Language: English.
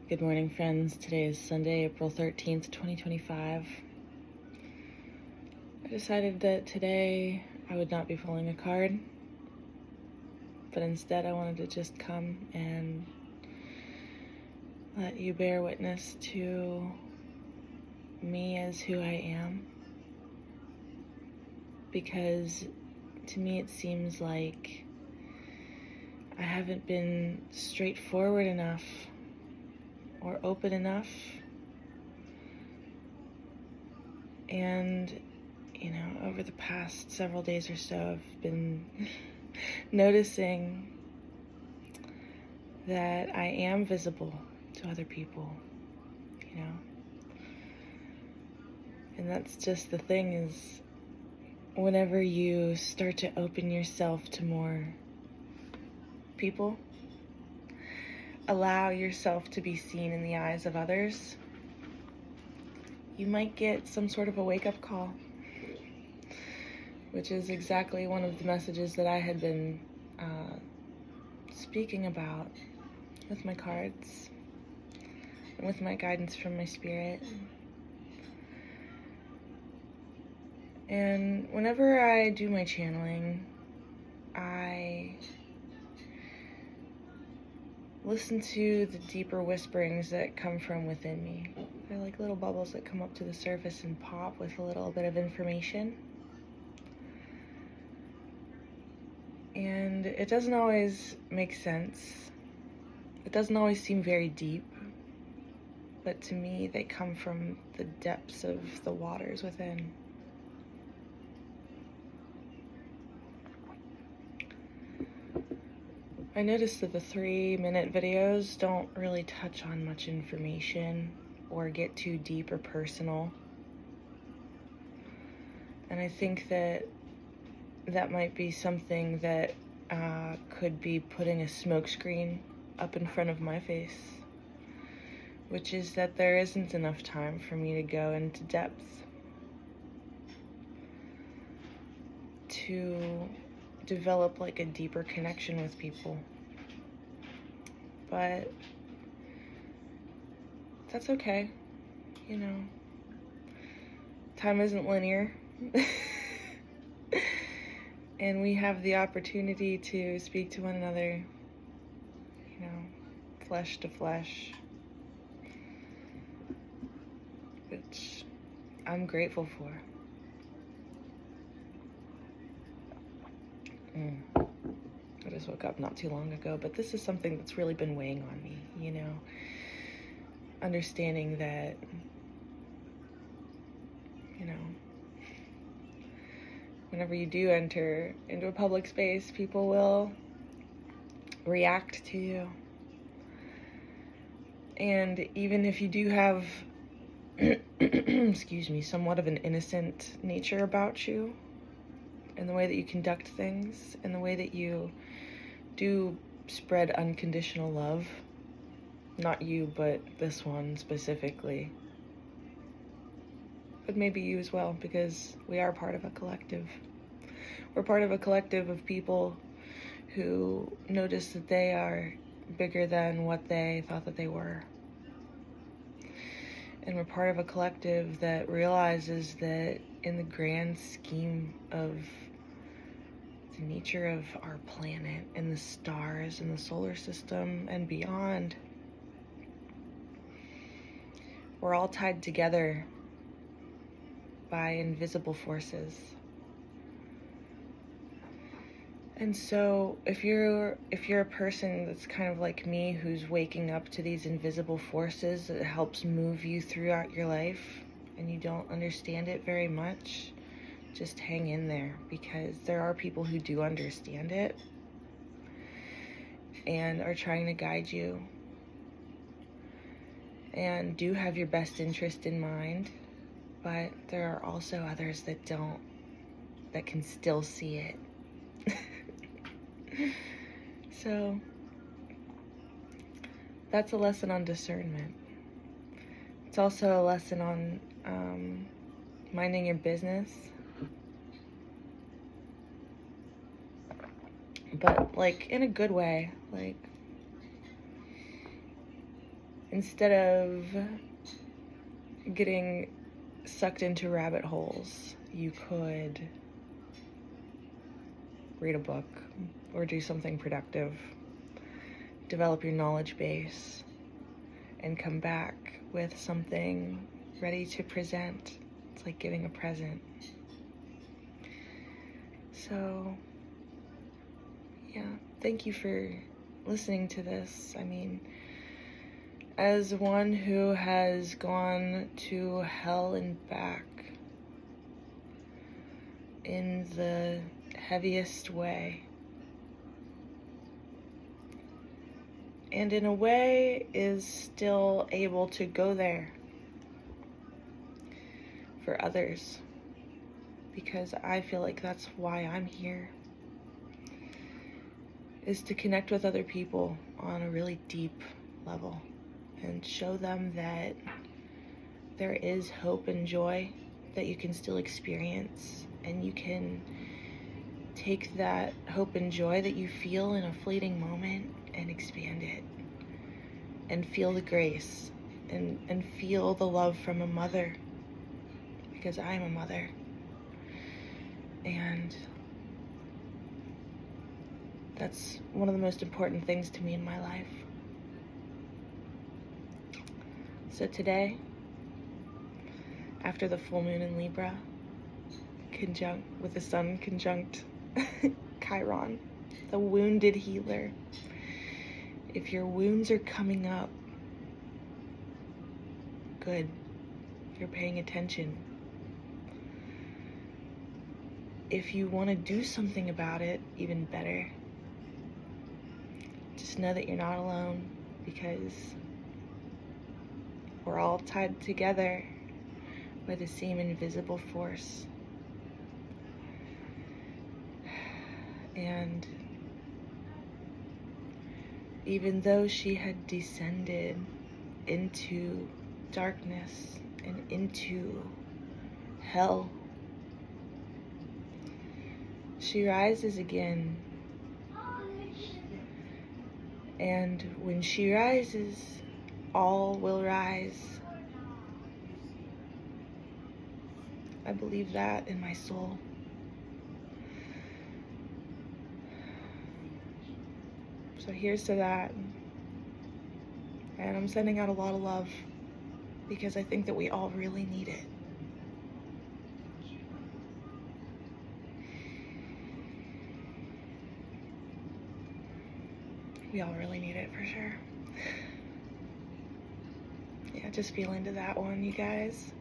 Good morning, friends. Today is Sunday, April 13th, 2025. I decided that today I would not be pulling a card, but instead I wanted to just come and let you bear witness to me as who I am. Because to me it seems like I haven't been straightforward enough or open enough. And, over the past several days or so, I've been noticing that I am visible to other people, And that's just the thing is, whenever you start to open yourself to more people, allow yourself to be seen in the eyes of others, you might get some sort of a wake-up call, which is exactly one of the messages that I had been speaking about with my cards and with my guidance from my spirit. And whenever I do my channeling, I listen to the deeper whisperings that come from within me. They're like little bubbles that come up to the surface and pop with a little bit of information. And it doesn't always make sense. It doesn't always seem very deep. But to me, they come from the depths of the waters within. I noticed that the 3-minute videos don't really touch on much information or get too deep or personal. And I think that might be something that could be putting a smokescreen up in front of my face, which is that there isn't enough time for me to go into depth to develop like a deeper connection with people. But that's okay, time isn't linear. And we have the opportunity to speak to one another, flesh to flesh, which I'm grateful for. I just woke up not too long ago, but this is something that's really been weighing on me, understanding that, whenever you do enter into a public space, people will react to you. And even if you do have, somewhat of an innocent nature about you, in the way that you conduct things, in the way that you do spread unconditional love, not you, but this one specifically, but maybe you as well, because we are part of a collective. We're part of a collective of people who notice that they are bigger than what they thought that they were. And we're part of a collective that realizes that in the grand scheme of the nature of our planet and the stars and the solar system and beyond, we're all tied together by invisible forces. And so if you're a person that's kind of like me, who's waking up to these invisible forces that helps move you throughout your life, and you don't understand it very much, just hang in there, because there are people who do understand it and are trying to guide you and do have your best interest in mind. But there are also others that don't, that can still see it. So that's a lesson on discernment. It's also a lesson on minding your business, but like in a good way. Like, instead of getting sucked into rabbit holes, you could read a book or do something productive, develop your knowledge base, and come back with something ready to present. It's like giving a present. So, yeah, thank you for listening to this. I mean, as one who has gone to hell and back in the heaviest way, and in a way is still able to go there for others, because I feel like that's why I'm here, is to connect with other people on a really deep level and show them that there is hope and joy that you can still experience, and you can take that hope and joy that you feel in a fleeting moment and expand it and feel the grace and feel the love from a mother, because I'm a mother. And that's one of the most important things to me in my life. So today, after the full moon in Libra, with the sun conjunct Chiron, the wounded healer, if your wounds are coming up, good, you're paying attention. If you want to do something about it, even better. Just know that you're not alone, because we're all tied together by the same invisible force. And even though she had descended into darkness and into hell, she rises again. And when she rises, all will rise. I believe that in my soul. So here's to that. And I'm sending out a lot of love, because I think that we all really need it. We all really need it, for sure. Yeah, just feel into that one, you guys.